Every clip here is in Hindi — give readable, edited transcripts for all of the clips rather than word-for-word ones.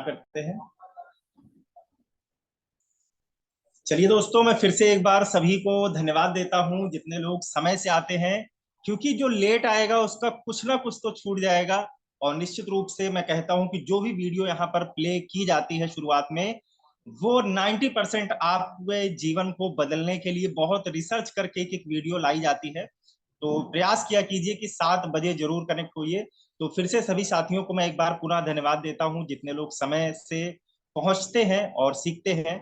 करते हैं। चलिए दोस्तों, मैं फिर से एक बार सभी को धन्यवाद देता हूं जितने लोग समय से आते हैं, क्योंकि जो लेट आएगा उसका कुछ ना कुछ तो छूट जाएगा। और निश्चित रूप से मैं कहता हूं कि जो भी वीडियो यहाँ पर प्ले की जाती है शुरुआत में, वो 90% आपके जीवन को बदलने के लिए बहुत रिसर्च करके एक एक वीडियो लाई जाती है। तो प्रयास किया कीजिए कि 7 बजे जरूर कनेक्ट होइए। तो फिर से सभी साथियों को मैं एक बार पुनः धन्यवाद देता हूं जितने लोग समय से पहुंचते हैं और सीखते हैं।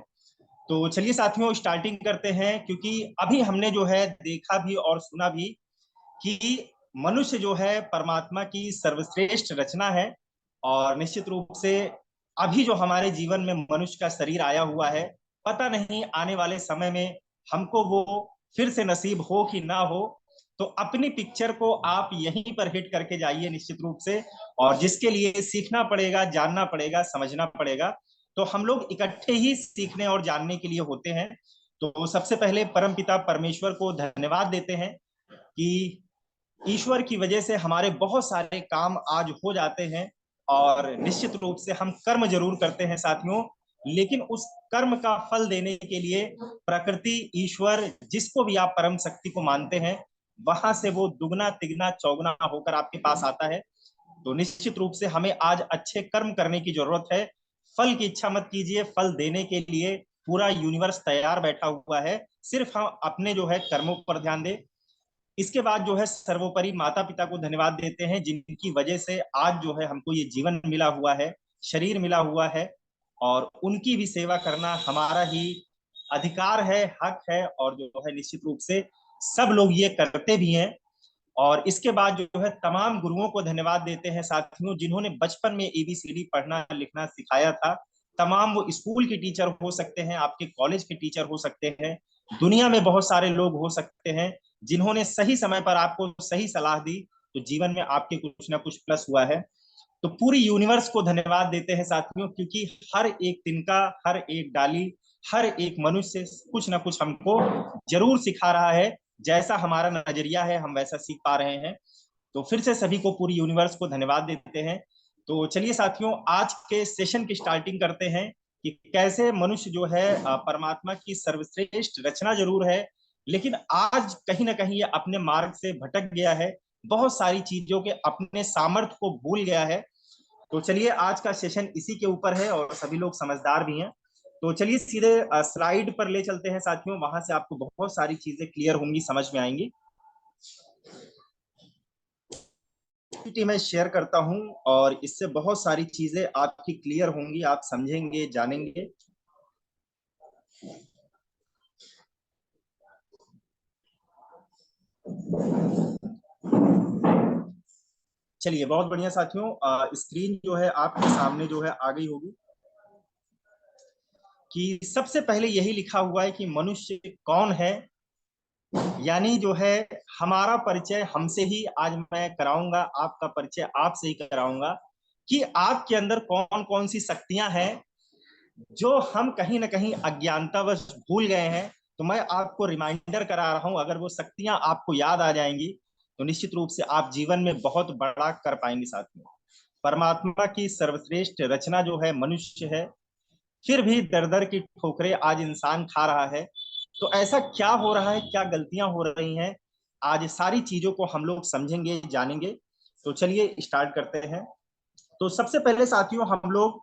तो चलिए साथियों, स्टार्टिंग करते हैं, क्योंकि अभी हमने जो है देखा भी और सुना भी कि मनुष्य जो है परमात्मा की सर्वश्रेष्ठ रचना है। और निश्चित रूप से अभी जो हमारे जीवन में मनुष्य का शरीर आया हुआ है, पता नहीं आने वाले समय में हमको वो फिर से नसीब हो कि ना हो। तो अपनी पिक्चर को आप यहीं पर हिट करके जाइए निश्चित रूप से। और जिसके लिए सीखना पड़ेगा, जानना पड़ेगा, समझना पड़ेगा। तो हम लोग इकट्ठे ही सीखने और जानने के लिए होते हैं। तो सबसे पहले परमपिता परमेश्वर को धन्यवाद देते हैं कि ईश्वर की वजह से हमारे बहुत सारे काम आज हो जाते हैं। और निश्चित रूप से हम कर्म जरूर करते हैं साथियों, लेकिन उस कर्म का फल देने के लिए प्रकृति, ईश्वर, जिसको भी आप परम शक्ति को मानते हैं, वहां से वो दुगना तिगना चौगुना होकर आपके पास आता है। तो निश्चित रूप से हमें आज अच्छे कर्म करने की जरूरत है। फल की इच्छा मत कीजिए, फल देने के लिए पूरा यूनिवर्स तैयार बैठा हुआ है। सिर्फ हम अपने जो है कर्मों पर ध्यान दें। इसके बाद जो है सर्वोपरि माता पिता को धन्यवाद देते हैं, जिनकी वजह से आज जो है हमको ये जीवन मिला हुआ है, शरीर मिला हुआ है। और उनकी भी सेवा करना हमारा ही अधिकार है, हक है। और जो है निश्चित रूप से सब लोग ये करते भी हैं। और इसके बाद जो है तमाम गुरुओं को धन्यवाद देते हैं साथियों, जिन्होंने बचपन में एबीसीडी पढ़ना लिखना सिखाया था। तमाम वो स्कूल के टीचर हो सकते हैं, आपके कॉलेज के टीचर हो सकते हैं, दुनिया में बहुत सारे लोग हो सकते हैं जिन्होंने सही समय पर आपको सही सलाह दी, तो जीवन में आपके कुछ ना कुछ प्लस हुआ है। तो पूरी यूनिवर्स को धन्यवाद देते हैं साथियों, क्योंकि हर एक तिनका, हर एक डाली, हर एक मनुष्य कुछ ना कुछ हमको जरूर सिखा रहा है। जैसा हमारा नजरिया है हम वैसा सीख पा रहे हैं। तो फिर से सभी को, पूरी यूनिवर्स को धन्यवाद देते हैं। तो चलिए साथियों, आज के सेशन की स्टार्टिंग करते हैं कि कैसे मनुष्य जो है परमात्मा की सर्वश्रेष्ठ रचना जरूर है, लेकिन आज कहीं ना कहीं ये अपने मार्ग से भटक गया है, बहुत सारी चीजों के अपने सामर्थ्य को भूल गया है। तो चलिए, आज का सेशन इसी के ऊपर है और सभी लोग समझदार भी हैं। तो चलिए सीधे स्लाइड पर ले चलते हैं साथियों, वहां से आपको बहुत सारी चीजें क्लियर होंगी, समझ में आएंगी। मैं शेयर करता हूं और इससे बहुत सारी चीजें आपकी क्लियर होंगी, आप समझेंगे, जानेंगे। चलिए, बहुत बढ़िया साथियों, स्क्रीन जो है आपके सामने जो है आ गई होगी कि सबसे पहले यही लिखा हुआ है कि मनुष्य कौन है। यानी जो है हमारा परिचय हमसे ही आज मैं कराऊंगा, आपका परिचय आपसे ही कराऊंगा कि आपके अंदर कौन कौन सी शक्तियां हैं जो हम कहीं ना कहीं अज्ञानतावश भूल गए हैं। तो मैं आपको रिमाइंडर करा रहा हूं, अगर वो शक्तियां आपको याद आ जाएंगी तो निश्चित रूप से आप जीवन में बहुत बड़ा कर पाएंगे साथियों। परमात्मा की सर्वश्रेष्ठ रचना जो है मनुष्य है, फिर भी दर दर की ठोकरें आज इंसान खा रहा है। तो ऐसा क्या हो रहा है, क्या गलतियां हो रही हैं, आज सारी चीजों को हम लोग समझेंगे, जानेंगे। तो चलिए स्टार्ट करते हैं। तो सबसे पहले साथियों, हम लोग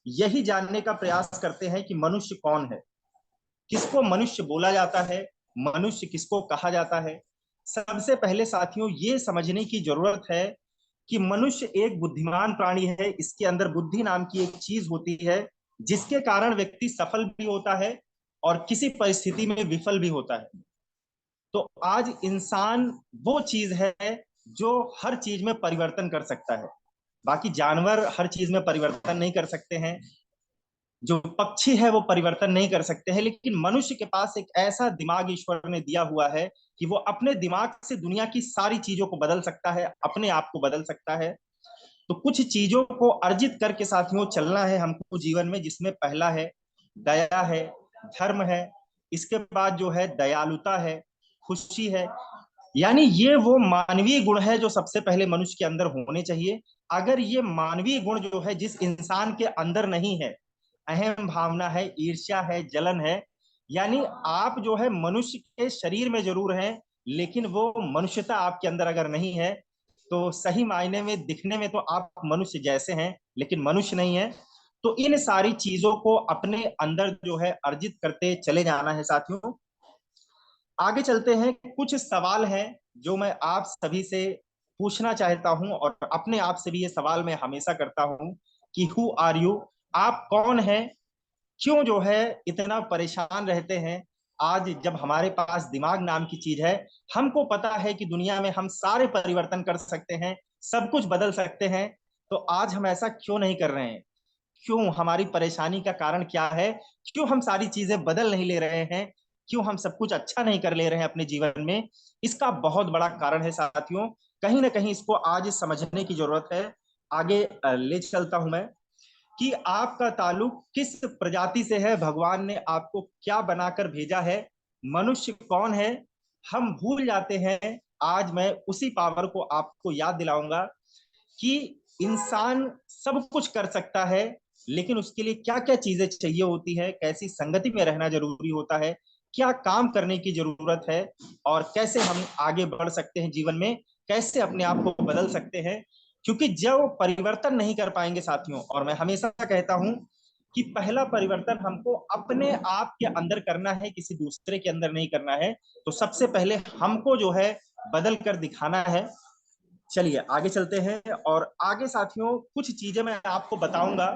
यही जानने का प्रयास करते हैं कि मनुष्य कौन है, किसको मनुष्य बोला जाता है, मनुष्य किसको कहा जाता है। सबसे पहले साथियों, ये समझने की जरूरत है कि मनुष्य एक बुद्धिमान प्राणी है। इसके अंदर बुद्धि नाम की एक चीज होती है, जिसके कारण व्यक्ति सफल भी होता है और किसी परिस्थिति में विफल भी होता है। तो आज इंसान वो चीज है जो हर चीज में परिवर्तन कर सकता है। बाकी जानवर हर चीज में परिवर्तन नहीं कर सकते हैं, जो पक्षी है वो परिवर्तन नहीं कर सकते हैं, लेकिन मनुष्य के पास एक ऐसा दिमाग ईश्वर ने दिया हुआ है कि वो अपने दिमाग से दुनिया की सारी चीजों को बदल सकता है, अपने आप को बदल सकता है। तो कुछ चीजों को अर्जित करके साथियों चलना है हमको जीवन में, जिसमें पहला है दया है, धर्म है, इसके बाद जो है दयालुता है, खुशी है। यानी ये वो मानवीय गुण है जो सबसे पहले मनुष्य के अंदर होने चाहिए। अगर ये मानवीय गुण जो है जिस इंसान के अंदर नहीं है, अहम भावना है, ईर्ष्या है, जलन है, यानी आप जो है मनुष्य के शरीर में जरूर हैं, लेकिन वो मनुष्यता आपके अंदर अगर नहीं है, तो सही मायने में दिखने में तो आप मनुष्य जैसे हैं, लेकिन मनुष्य नहीं है। तो इन सारी चीजों को अपने अंदर जो है अर्जित करते चले जाना है साथियों। आगे चलते हैं, कुछ सवाल हैं जो मैं आप सभी से पूछना चाहता हूं, और अपने आप से भी ये सवाल मैं हमेशा करता हूं कि हु आर यू, आप कौन हैं, क्यों जो है इतना परेशान रहते हैं। आज जब हमारे पास दिमाग नाम की चीज है, हमको पता है कि दुनिया में हम सारे परिवर्तन कर सकते हैं, सब कुछ बदल सकते हैं, तो आज हम ऐसा क्यों नहीं कर रहे हैं? क्यों? हमारी परेशानी का कारण क्या है? क्यों हम सारी चीजें बदल नहीं ले रहे हैं? क्यों हम सब कुछ अच्छा नहीं कर ले रहे हैं अपने जीवन में? इसका बहुत बड़ा कारण है साथियों, कहीं ना कहीं इसको आज समझने की जरूरत है। आगे ले चलता हूं मैं कि आपका ताल्लुक किस प्रजाति से है, भगवान ने आपको क्या बनाकर भेजा है, मनुष्य कौन है, हम भूल जाते हैं। आज मैं उसी पावर को आपको याद दिलाऊंगा कि इंसान सब कुछ कर सकता है, लेकिन उसके लिए क्या क्या चीजें चाहिए होती है, कैसी संगति में रहना जरूरी होता है, क्या काम करने की जरूरत है, और कैसे हम आगे बढ़ सकते हैं जीवन में, कैसे अपने आप को बदल सकते हैं। क्योंकि जो परिवर्तन नहीं कर पाएंगे साथियों, और मैं हमेशा कहता हूं कि पहला परिवर्तन हमको अपने आप के अंदर करना है, किसी दूसरे के अंदर नहीं करना है। तो सबसे पहले हमको जो है बदल कर दिखाना है। चलिए आगे चलते हैं, और आगे साथियों कुछ चीजें मैं आपको बताऊंगा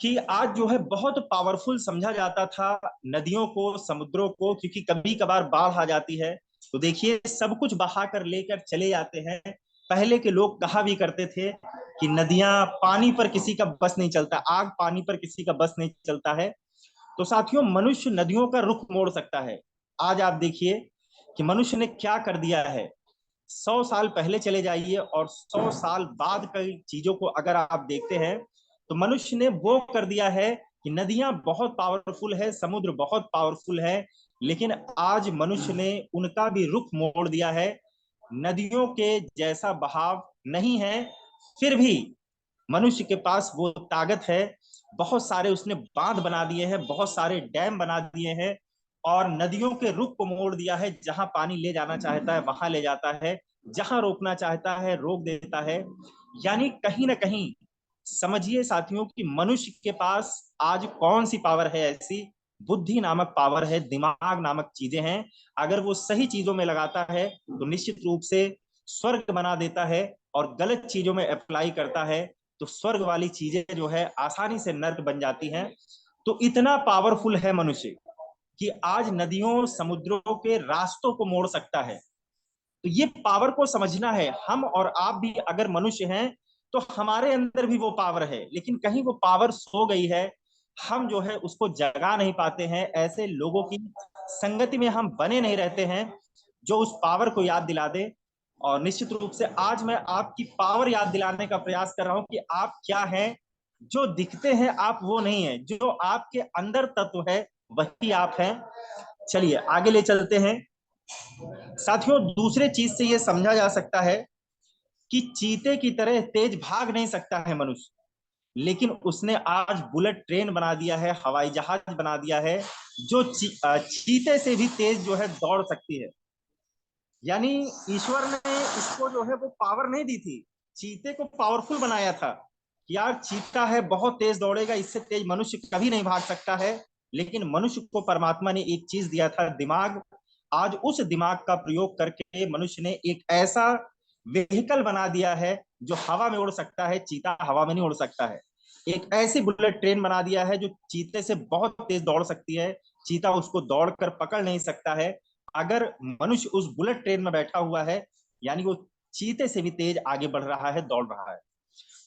कि आज जो है बहुत पावरफुल समझा जाता था नदियों को, समुद्रों को, क्योंकि कभी कभार बाढ़ आ जाती है तो देखिए सब कुछ बहा कर लेकर चले जाते हैं। पहले के लोग कहा भी करते थे कि नदियां पानी पर किसी का बस नहीं चलता, आग पानी पर किसी का बस नहीं चलता है। तो साथियों मनुष्य नदियों का रुख मोड़ सकता है। आज आप देखिए कि मनुष्य ने क्या कर दिया है। 100 साल पहले चले जाइए और 100 साल बाद कई चीजों को अगर आप देखते हैं, तो मनुष्य ने वो कर दिया है कि नदियां बहुत पावरफुल है, समुद्र बहुत पावरफुल है, लेकिन आज मनुष्य ने उनका भी रुख मोड़ दिया है। नदियों के जैसा बहाव नहीं है, फिर भी मनुष्य के पास वो ताकत है। बहुत सारे उसने बांध बना दिए हैं, बहुत सारे डैम बना दिए हैं, और नदियों के रुख को मोड़ दिया है। जहां पानी ले जाना चाहता है वहां ले जाता है, जहां रोकना चाहता है रोक देता है। यानी कहीं ना कहीं समझिए साथियों कि मनुष्य के पास आज कौन सी पावर है ऐसी, बुद्धि नामक पावर है, दिमाग नामक चीजें हैं। अगर वो सही चीजों में लगाता है तो निश्चित रूप से स्वर्ग बना देता है, और गलत चीजों में अप्लाई करता है तो स्वर्ग वाली चीजें जो है आसानी से नर्क बन जाती हैं। तो इतना पावरफुल है मनुष्य कि आज नदियों समुद्रों के रास्तों को मोड़ सकता है। तो ये पावर को समझना है। हम और आप भी अगर मनुष्य हैं तो हमारे अंदर भी वो पावर है, लेकिन कहीं वो पावर सो गई है, हम जो है उसको जगा नहीं पाते हैं। ऐसे लोगों की संगति में हम बने नहीं रहते हैं जो उस पावर को याद दिला दे। और निश्चित रूप से आज मैं आपकी पावर याद दिलाने का प्रयास कर रहा हूं कि आप क्या हैं। जो दिखते हैं आप वो नहीं है, जो आपके अंदर तत्व है वही आप हैं। चलिए आगे ले चलते हैं साथियों। दूसरे चीज से ये समझा जा सकता है कि चीते की तरह तेज भाग नहीं सकता है मनुष्य, लेकिन उसने आज बुलेट ट्रेन बना दिया है, हवाई जहाज बना दिया है, जो चीते से भी तेज जो है दौड़ सकती है। यानी ईश्वर ने इसको जो है वो पावर नहीं दी थी, चीते को पावरफुल बनाया था कि यार चीता है, बहुत तेज दौड़ेगा, इससे तेज मनुष्य कभी नहीं भाग सकता है। लेकिन मनुष्य को परमात्मा ने एक चीज दिया था, दिमाग। आज उस दिमाग का प्रयोग करके मनुष्य ने एक ऐसा व्हीकल बना दिया है जो हवा में उड़ सकता है, चीता हवा में नहीं उड़ सकता है। एक ऐसी बुलेट ट्रेन बना दिया है जो चीते से बहुत तेज दौड़ सकती है, चीता उसको दौड़कर पकड़ नहीं सकता है। अगर मनुष्य उस बुलेट ट्रेन में बैठा हुआ है, यानी वो चीते से भी तेज आगे बढ़ रहा है, दौड़ रहा है।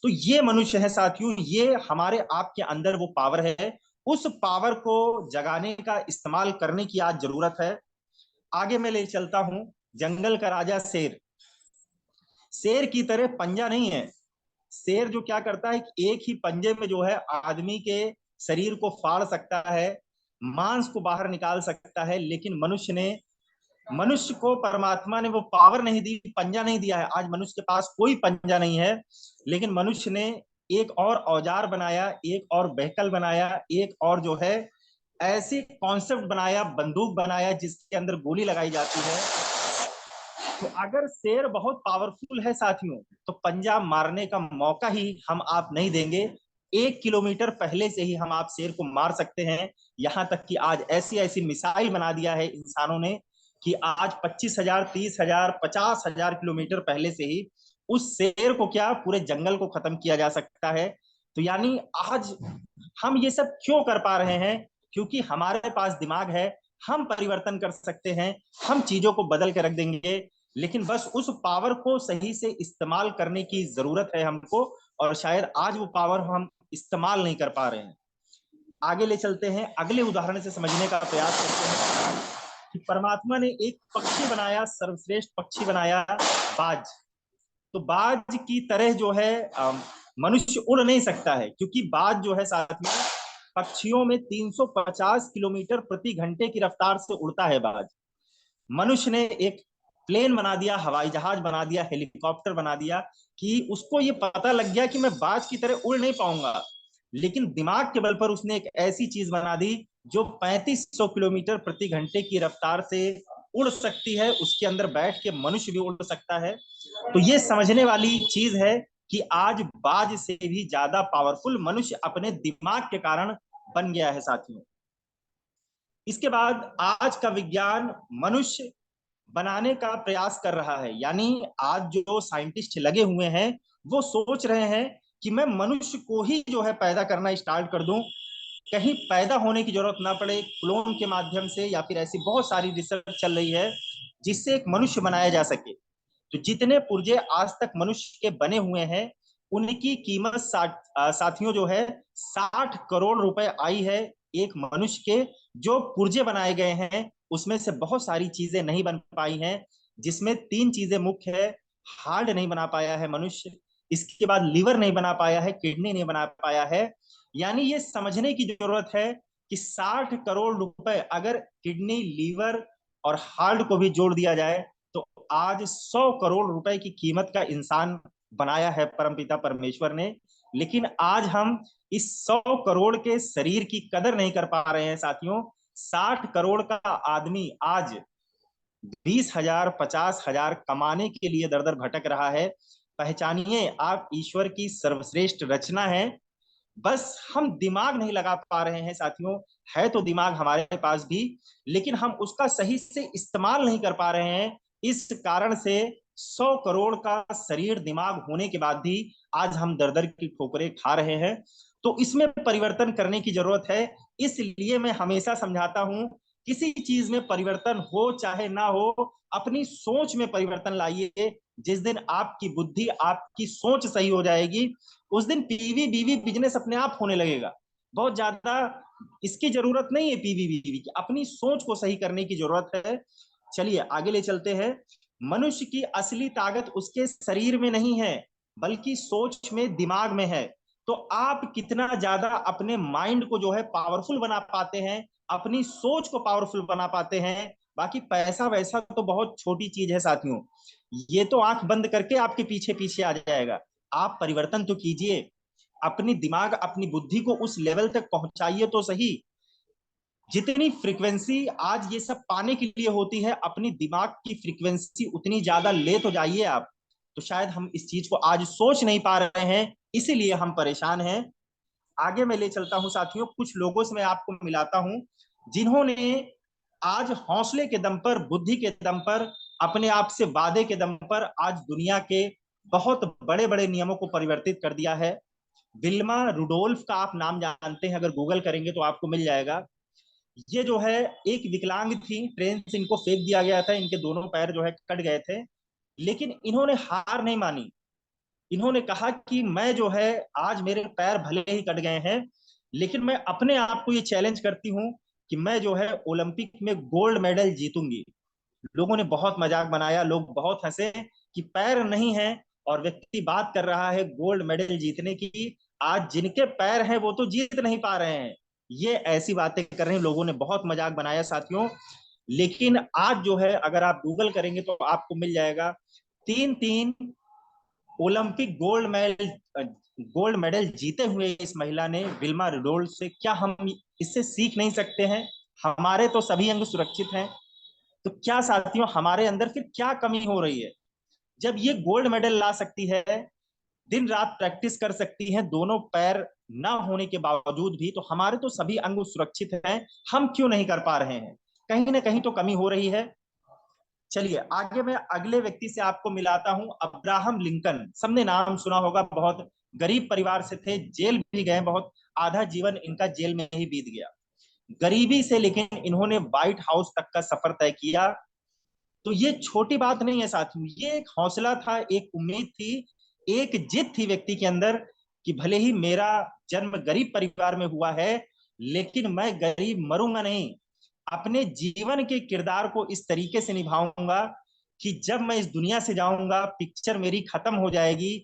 तो ये मनुष्य है साथियों, ये हमारे आपके अंदर वो पावर है। उस पावर को जगाने का, इस्तेमाल करने की आज जरूरत है। आगे मैं ले चलता हूं, जंगल का राजा शेर। शेर की तरह पंजा नहीं है। शेर जो क्या करता है कि एक ही पंजे में जो है आदमी के शरीर को फाड़ सकता है, मांस को बाहर निकाल सकता है, लेकिन मनुष्य ने मनुष्य को परमात्मा ने वो पावर नहीं दी, पंजा नहीं दिया है। आज मनुष्य के पास कोई पंजा नहीं है, लेकिन मनुष्य ने एक और औजार बनाया, एक और व्हीकल बनाया, एक और जो है ऐसे कॉन्सेप्ट बनाया, बंदूक बनाया जिसके अंदर गोली लगाई जाती है। तो अगर शेर बहुत पावरफुल है साथियों, तो पंजा मारने का मौका ही हम आप नहीं देंगे। 1 किलोमीटर पहले से ही हम आप शेर को मार सकते हैं। यहां तक कि आज ऐसी ऐसी मिसाइल बना दिया है इंसानों ने कि आज 25,000, 30,000, 50,000 किलोमीटर पहले से ही उस शेर को क्या पूरे जंगल को खत्म किया जा सकता है। तो यानी आज हम ये सब क्यों कर पा रहे हैं? क्योंकि हमारे पास दिमाग है, हम परिवर्तन कर सकते हैं, हम चीजों को बदल के रख देंगे। लेकिन बस उस पावर को सही से इस्तेमाल करने की जरूरत है हमको, और शायद आज वो पावर हम इस्तेमाल नहीं कर पा रहे हैं। आगे ले चलते हैं, अगले उदाहरण से समझने का प्रयास करते हैं कि परमात्मा ने एक पक्षी बनाया, सर्वश्रेष्ठ पक्षी बनाया, बाज। तो बाज की तरह जो है मनुष्य उड़ नहीं सकता है, क्योंकि बाज जो है साथ में पक्षियों में 350 किलोमीटर प्रति घंटे की रफ्तार से उड़ता है बाज। मनुष्य ने एक प्लेन बना दिया, हवाई जहाज बना दिया, हेलीकॉप्टर बना दिया कि उसको ये पता लग गया कि मैं बाज की तरह उड़ नहीं पाऊंगा, लेकिन दिमाग के बल पर उसने एक ऐसी चीज बना दी जो 3500 किलोमीटर प्रति घंटे की रफ्तार से उड़ सकती है। उसके अंदर बैठ के मनुष्य भी उड़ सकता है। तो ये समझने वाली चीज है कि आज बाज से भी ज्यादा पावरफुल मनुष्य अपने दिमाग के कारण बन गया है साथियों। इसके बाद आज का विज्ञान मनुष्य बनाने का प्रयास कर रहा है। यानी आज जो साइंटिस्ट लगे हुए हैं वो सोच रहे हैं कि मैं मनुष्य को ही जो है पैदा करना स्टार्ट कर दूं, कहीं पैदा होने की जरूरत ना पड़े, क्लोन के माध्यम से, या फिर ऐसी बहुत सारी रिसर्च चल रही है जिससे एक मनुष्य बनाया जा सके। तो जितने पुर्जे आज तक मनुष्य के बने हुए हैं उनकी कीमत साथियों जो है 60 करोड़ रुपए आई है एक मनुष्य के। जो पुर्जे बनाए गए हैं उसमें से बहुत सारी चीजें नहीं बन पाई हैं, जिसमें 3 चीजें मुख्य है। हार्ट नहीं बना पाया है मनुष्य, इसके बाद लीवर नहीं बना पाया है, किडनी नहीं बना पाया है। यानी ये समझने की जरूरत है कि 60 करोड़ रुपए अगर किडनी, लीवर और हार्ट को भी जोड़ दिया जाए तो आज 100 करोड़ रुपए की कीमत का इंसान बनाया है परमपिता परमेश्वर ने। लेकिन आज हम इस 100 करोड़ के शरीर की कदर नहीं कर पा रहे हैं साथियों। 60 करोड़ का आदमी आज 20,000, 50,000 कमाने के लिए दर दर भटक रहा है। पहचानिए, आप ईश्वर की सर्वश्रेष्ठ रचना है, बस हम दिमाग नहीं लगा पा रहे हैं साथियों। है तो दिमाग हमारे पास भी, लेकिन हम उसका सही से इस्तेमाल नहीं कर पा रहे हैं। इस कारण से 100 करोड़ का शरीर, दिमाग होने के बाद भी आज हम दर दर की ठोकरें खा रहे हैं। तो इसमें परिवर्तन करने की जरूरत है। इसलिए मैं हमेशा समझाता हूं, किसी चीज में परिवर्तन हो चाहे ना हो, अपनी सोच में परिवर्तन लाइए। जिस दिन आपकी बुद्धि, आपकी सोच सही हो जाएगी, उस दिन पीवी बीवी बिजनेस अपने आप होने लगेगा। बहुत ज्यादा इसकी जरूरत नहीं है पीवी बीवी की, अपनी सोच को सही करने की जरूरत है। चलिए आगे ले चलते हैं। मनुष्य की असली ताकत उसके शरीर में नहीं है, बल्कि सोच में, दिमाग में है। तो आप कितना ज्यादा अपने माइंड को जो है पावरफुल बना पाते हैं, अपनी सोच को पावरफुल बना पाते हैं, बाकी पैसा वैसा तो बहुत छोटी चीज है साथियों। ये तो आंख बंद करके आपके पीछे पीछे आ जाएगा। आप परिवर्तन तो कीजिए, अपनी दिमाग, अपनी बुद्धि को उस लेवल तक पहुंचाइए तो सही। जितनी फ्रीक्वेंसी आज ये सब पाने के लिए होती है, अपनी दिमाग की फ्रीक्वेंसी उतनी ज्यादा ले तो जाइए आप। तो शायद हम इस चीज को आज सोच नहीं पा रहे हैं, इसीलिए हम परेशान हैं। आगे मैं ले चलता हूं साथियों, कुछ लोगों से मैं आपको मिलाता हूं जिन्होंने आज हौसले के दम पर, बुद्धि के दम पर, अपने आप से वादे के दम पर आज दुनिया के बहुत बड़े बड़े नियमों को परिवर्तित कर दिया है। विल्मा रुडोल्फ का आप नाम जानते हैं, अगर गूगल करेंगे तो आपको मिल जाएगा। ये जो है एक विकलांग थी, ट्रेन से इनको फेंक दिया गया था, इनके दोनों पैर जो है कट गए थे, लेकिन इन्होंने हार नहीं मानी। इन्होंने कहा कि मैं जो है, आज मेरे पैर भले ही कट गए हैं, लेकिन मैं अपने आप को ये चैलेंज करती हूँ कि मैं जो है ओलंपिक में गोल्ड मेडल जीतूंगी। लोगों ने बहुत मजाक बनाया, लोग बहुत हंसे कि पैर नहीं है और व्यक्ति बात कर रहा है गोल्ड मेडल जीतने की। आज जिनके पैर हैं वो तो जीत नहीं पा रहे हैं, ये ऐसी बातें कर रहे हैं। लोगों ने बहुत मजाक बनाया साथियों। लेकिन आज जो है अगर आप गूगल करेंगे तो आपको मिल जाएगा, तीन तीन ओलंपिक गोल्ड मेडल जीते हुए इस महिला ने, विल्मा रिडोल्ड से। क्या हम इससे सीख नहीं सकते हैं? हमारे तो सभी अंग सुरक्षित हैं, तो क्या साथियों हमारे अंदर फिर क्या कमी हो रही है? जब ये गोल्ड मेडल ला सकती है, दिन रात प्रैक्टिस कर सकती हैं, दोनों पैर ना होने के बावजूद भी, तो हमारे तो सभी अंग सुरक्षित हैं, हम क्यों नहीं कर पा रहे हैं? कहीं ना कहीं तो कमी हो रही है। चलिए आगे मैं अगले व्यक्ति से आपको मिलाता हूं, अब्राहम लिंकन। सबने नाम सुना होगा, बहुत गरीब परिवार से थे, जेल भी गए, बहुत आधा जीवन इनका जेल में ही बीत गया गरीबी से, लेकिन इन्होंने व्हाइट हाउस तक का सफर तय किया। तो ये छोटी बात नहीं है साथियों, ये एक हौसला था, एक उम्मीद थी, एक जिद थी व्यक्ति के अंदर कि भले ही मेरा जन्म गरीब परिवार में हुआ है, लेकिन मैं गरीब मरूंगा नहीं। अपने जीवन के किरदार को इस तरीके से निभाऊंगा कि जब मैं इस दुनिया से जाऊंगा, पिक्चर मेरी खत्म हो जाएगी,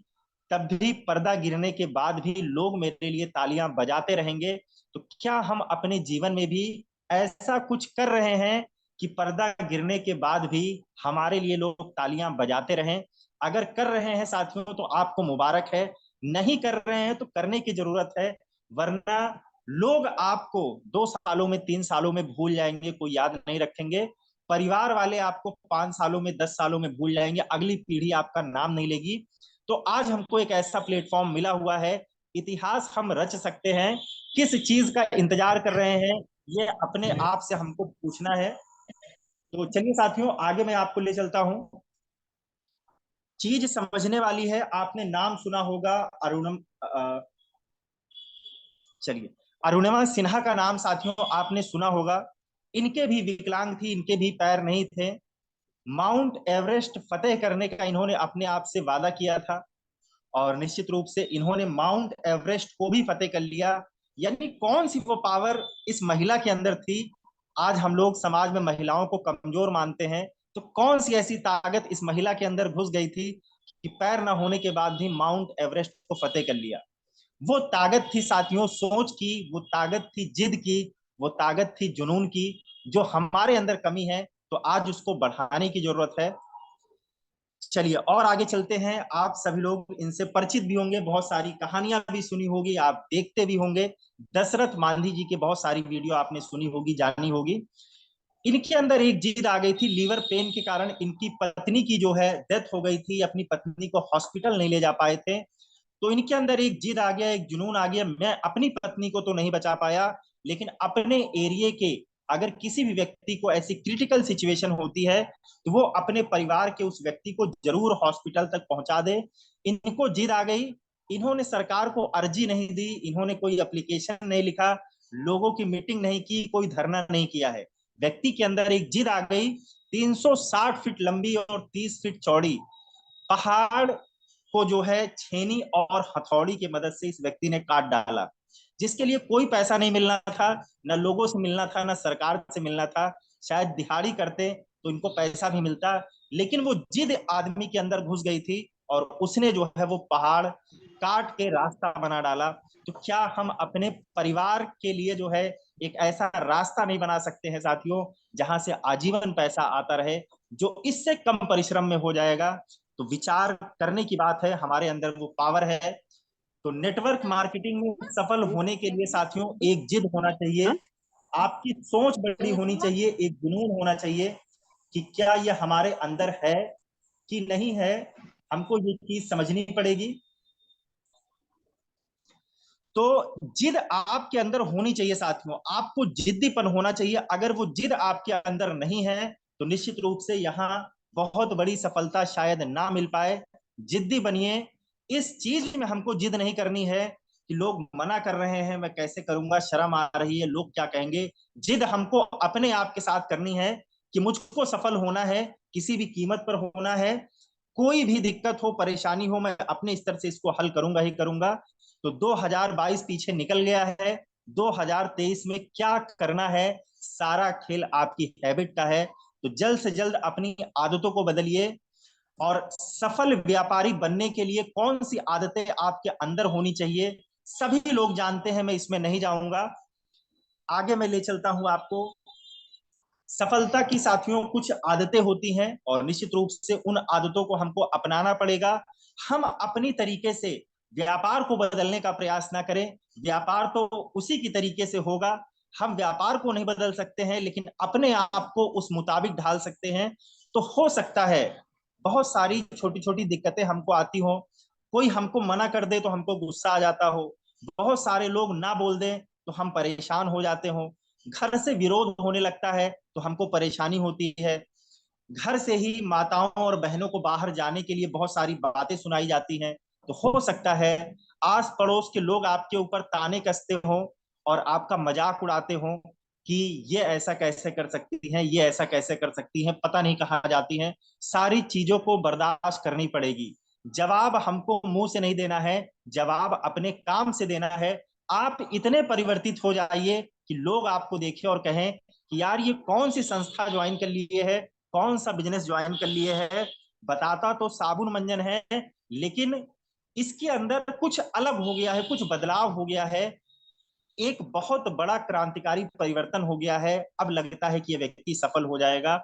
तब भी पर्दा गिरने के बाद भी लोग मेरे लिए तालियां बजाते रहेंगे। तो क्या हम अपने जीवन में भी ऐसा कुछ कर रहे हैं कि पर्दा गिरने के बाद भी हमारे लिए लोग तालियां बजाते रहें? अगर कर रहे हैं साथियों तो आपको मुबारक है, नहीं कर रहे हैं तो करने की जरूरत है, वरना लोग आपको 2 सालों में 3 सालों में भूल जाएंगे, कोई याद नहीं रखेंगे। परिवार वाले आपको 5 सालों में 10 सालों में भूल जाएंगे, अगली पीढ़ी आपका नाम नहीं लेगी। तो आज हमको एक ऐसा प्लेटफॉर्म मिला हुआ है, इतिहास हम रच सकते हैं। किस चीज का इंतजार कर रहे हैं, ये अपने आप से हमको पूछना है। तो चलिए साथियों आगे मैं आपको ले चलता हूं। चीज समझने वाली है, आपने नाम सुना होगा अरुणम, चलिए अरुणिमा सिन्हा का नाम साथियों आपने सुना होगा। इनके भी विकलांग थी, इनके भी पैर नहीं थे। माउंट एवरेस्ट फतेह करने का इन्होंने अपने आप से वादा किया था, और निश्चित रूप से इन्होंने माउंट एवरेस्ट को भी फतेह कर लिया। यानी कौन सी वो पावर इस महिला के अंदर थी? आज हम लोग समाज में महिलाओं को कमजोर मानते हैं, तो कौन सी ऐसी ताकत इस महिला के अंदर घुस गई थी कि पैर न होने के बाद भी माउंट एवरेस्ट को फतेह कर लिया? वो ताकत थी साथियों सोच की, वो ताकत थी जिद की, वो ताकत थी जुनून की, जो हमारे अंदर कमी है, तो आज उसको बढ़ाने की जरूरत है। चलिए और आगे चलते हैं। आप सभी लोग इनसे परिचित भी होंगे, बहुत सारी कहानियां भी सुनी होगी, आप देखते भी होंगे। दशरथ मांझी जी की बहुत सारी वीडियो आपने सुनी होगी, जानी होगी। इनके अंदर एक जिद आ गई थी, लीवर पेन के कारण इनकी पत्नी की जो है डेथ हो गई थी, अपनी पत्नी को हॉस्पिटल नहीं ले जा पाए थे। तो इनके अंदर एक जिद आ गया, एक जुनून आ गया, मैं अपनी पत्नी को तो नहीं बचा पाया, लेकिन अपने एरिया के अगर किसी भी व्यक्ति को ऐसी क्रिटिकल सिचुएशन होती है, तो वो अपने परिवार के उस व्यक्ति को जरूर हॉस्पिटल तक पहुंचा दे। इनको जिद आ गई, इन्होंने सरकार को अर्जी नहीं दी, इन्होंने कोई एप्लीकेशन नहीं लिखा, लोगों की मीटिंग नहीं की, कोई धरना नहीं किया है। व्यक्ति के अंदर एक जिद आ गई, 360 फीट लंबी और 30 फीट चौड़ी पहाड़ को जो है छेनी और हथौड़ी की मदद से इस व्यक्ति ने काट डाला, जिसके लिए कोई पैसा नहीं मिलना था, न लोगों से मिलना था, न सरकार से मिलना था। शायद दिहाड़ी करते तो इनको पैसा भी मिलता, लेकिन वो जिद आदमी के अंदर घुस गई थी, और उसने जो है वो पहाड़ काट के रास्ता बना डाला। तो क्या हम अपने परिवार के लिए जो है एक ऐसा रास्ता नहीं बना सकते हैं साथियों, जहां से आजीवन पैसा आता रहे, जो इससे कम परिश्रम में हो जाएगा? तो विचार करने की बात है, हमारे अंदर वो पावर है। तो नेटवर्क मार्केटिंग में सफल होने के लिए साथियों एक जिद होना चाहिए, आपकी सोच बड़ी होनी चाहिए, एक जुनून होना चाहिए कि क्या ये हमारे अंदर है कि नहीं है, हमको ये चीज समझनी पड़ेगी। तो जिद आपके अंदर होनी चाहिए साथियों, आपको जिद्दीपन होना चाहिए। अगर वो जिद आपके अंदर नहीं है, तो निश्चित रूप से यहाँ बहुत बड़ी सफलता शायद ना मिल पाए। जिद्दी बनिए, इस चीज में हमको जिद नहीं करनी है कि लोग मना कर रहे हैं मैं कैसे करूंगा, शर्म आ रही है, लोग क्या कहेंगे। जिद हमको अपने आप के साथ करनी है कि मुझको सफल होना है, किसी भी कीमत पर होना है। कोई भी दिक्कत हो, परेशानी हो, मैं अपने स्तर से इसको हल करूंगा ही करूंगा। तो 2022 पीछे निकल गया है, 2023 में क्या करना है, सारा खेल आपकी हैबिट का है। तो जल्द से जल्द अपनी आदतों को बदलिए, और सफल व्यापारी बनने के लिए कौन सी आदतें आपके अंदर होनी चाहिए, सभी लोग जानते हैं, मैं इसमें नहीं जाऊंगा। आगे मैं ले चलता हूं आपको। सफलता की साथियों कुछ आदतें होती हैं और निश्चित रूप से उन आदतों को हमको अपनाना पड़ेगा। हम अपनी तरीके से व्यापार को बदलने का प्रयास ना करें, व्यापार तो उसी की तरीके से होगा। हम व्यापार को नहीं बदल सकते हैं लेकिन अपने आप को उस मुताबिक ढाल सकते हैं। तो हो सकता है बहुत सारी छोटी छोटी दिक्कतें हमको आती हो, कोई हमको मना कर दे तो हमको गुस्सा आ जाता हो, बहुत सारे लोग ना बोल दें तो हम परेशान हो जाते हो, घर से विरोध होने लगता है तो हमको परेशानी होती है, घर से ही माताओं और बहनों को बाहर जाने के लिए बहुत सारी बातें सुनाई जाती हैं। तो हो सकता है आस पड़ोस के लोग आपके ऊपर ताने कसते हो और आपका मजाक उड़ाते हो कि ये ऐसा कैसे कर सकती हैं, ये ऐसा कैसे कर सकती हैं, पता नहीं कहाँ जाती हैं। सारी चीजों को बर्दाश्त करनी पड़ेगी। जवाब हमको मुंह से नहीं देना है, जवाब अपने काम से देना है। आप इतने परिवर्तित हो जाइए कि लोग आपको देखें और कहें कि यार ये कौन सी संस्था ज्वाइन कर लिए है, कौन सा बिजनेस ज्वाइन कर लिए है, बताता तो साबुन मंजन है लेकिन इसके अंदर कुछ अलग हो गया है, कुछ बदलाव हो गया है, एक बहुत बड़ा क्रांतिकारी परिवर्तन हो गया है, अब लगता है कि ये व्यक्ति सफल हो जाएगा।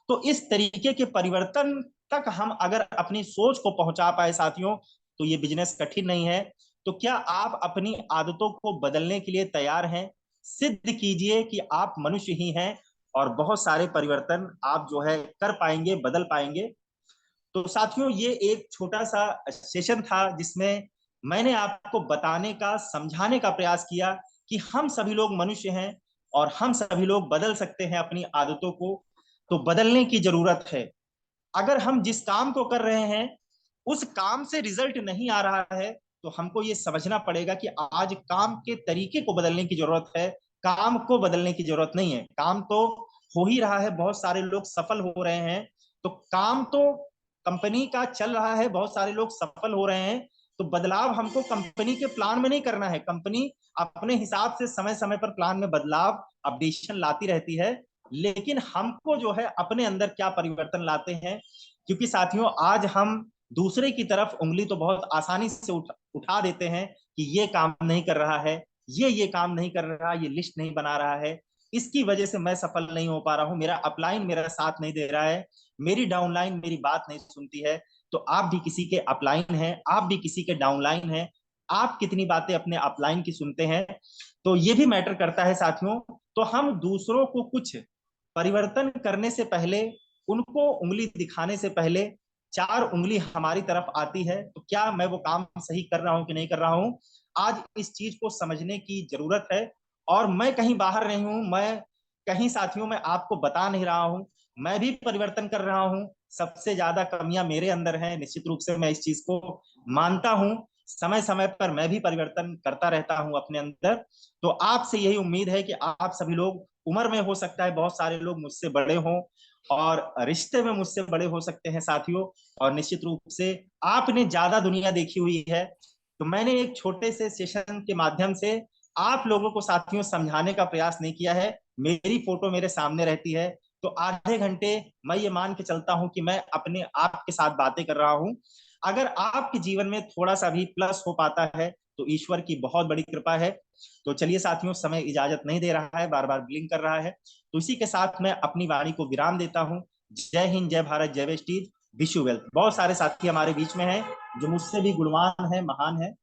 तो इस तरीके के परिवर्तन तक हम अगर अपनी सोच को पहुंचा पाए साथियों तो ये बिजनेस कठिन नहीं है। तो क्या आप अपनी आदतों को बदलने के लिए तैयार हैं? सिद्ध कीजिए कि आप मनुष्य ही हैं और बहुत सारे परिवर्तन आप जो है कर पाएंगे, बदल पाएंगे। तो साथियों ये एक छोटा सा सेशन था जिसमें मैंने आपको बताने का, समझाने का प्रयास किया कि हम सभी लोग मनुष्य हैं और हम सभी लोग बदल सकते हैं अपनी आदतों को। तो बदलने की जरूरत है। अगर हम जिस काम को कर रहे हैं उस काम से रिजल्ट नहीं आ रहा है तो हमको ये समझना पड़ेगा कि आज काम के तरीके को बदलने की जरूरत है, काम को बदलने की जरूरत नहीं है। काम तो हो ही रहा है, बहुत सारे लोग सफल हो रहे हैं। तो काम तो कंपनी का चल रहा है, बहुत सारे लोग सफल हो रहे हैं। तो बदलाव हमको कंपनी के प्लान में नहीं करना है, कंपनी अपने हिसाब से समय समय पर प्लान में बदलाव, अपडेशन लाती रहती है। लेकिन हमको जो है अपने अंदर क्या परिवर्तन लाते हैं, क्योंकि साथियों आज हम दूसरे की तरफ उंगली तो बहुत आसानी से उठा देते हैं कि ये काम नहीं कर रहा है, ये काम नहीं कर रहा, ये लिस्ट नहीं बना रहा है, इसकी वजह से मैं सफल नहीं हो पा रहा हूं, मेरा अपलाइन मेरा साथ नहीं दे रहा है, मेरी डाउनलाइन मेरी बात नहीं सुनती है। तो आप भी किसी के अपलाइन हैं, आप भी किसी के डाउनलाइन हैं, आप कितनी बातें अपने अपलाइन की सुनते हैं, तो ये भी मैटर करता है साथियों। तो हम दूसरों को कुछ परिवर्तन करने से पहले, उनको उंगली दिखाने से पहले चार उंगली हमारी तरफ आती है तो क्या मैं वो काम सही कर रहा हूं कि नहीं कर रहा हूं, आज इस चीज को समझने की जरूरत है। और मैं कहीं बाहर नहीं हूं, मैं कहीं साथियों में आपको बता नहीं रहा हूं, मैं भी परिवर्तन कर रहा हूं। सबसे ज्यादा कमियां मेरे अंदर हैं, निश्चित रूप से मैं इस चीज को मानता हूं। समय समय पर मैं भी परिवर्तन करता रहता हूं अपने अंदर। तो आपसे यही उम्मीद है कि आप सभी लोग, उम्र में हो सकता है बहुत सारे लोग मुझसे बड़े हों और रिश्ते में मुझसे बड़े हो सकते हैं साथियों, और निश्चित रूप से आपने ज्यादा दुनिया देखी हुई है। तो मैंने एक छोटे से सेशन के माध्यम से आप लोगों को साथियों समझाने का प्रयास नहीं किया है। मेरी फोटो मेरे सामने रहती है तो आधे घंटे मैं ये मान के चलता हूं कि मैं अपने आप के साथ बातें कर रहा हूं। अगर आपके जीवन में थोड़ा सा भी प्लस हो पाता है तो ईश्वर की बहुत बड़ी कृपा है। तो चलिए साथियों, समय इजाजत नहीं दे रहा है, बार बार ब्लिंक कर रहा है, तो इसी के साथ मैं अपनी वाणी को विराम देता हूं। जय हिंद, जय भारत, जय वेस्टीज, विश यू वेल्थ। बहुत सारे साथी हमारे बीच में हैं जो मुझसे भी गुणवान है, महान है।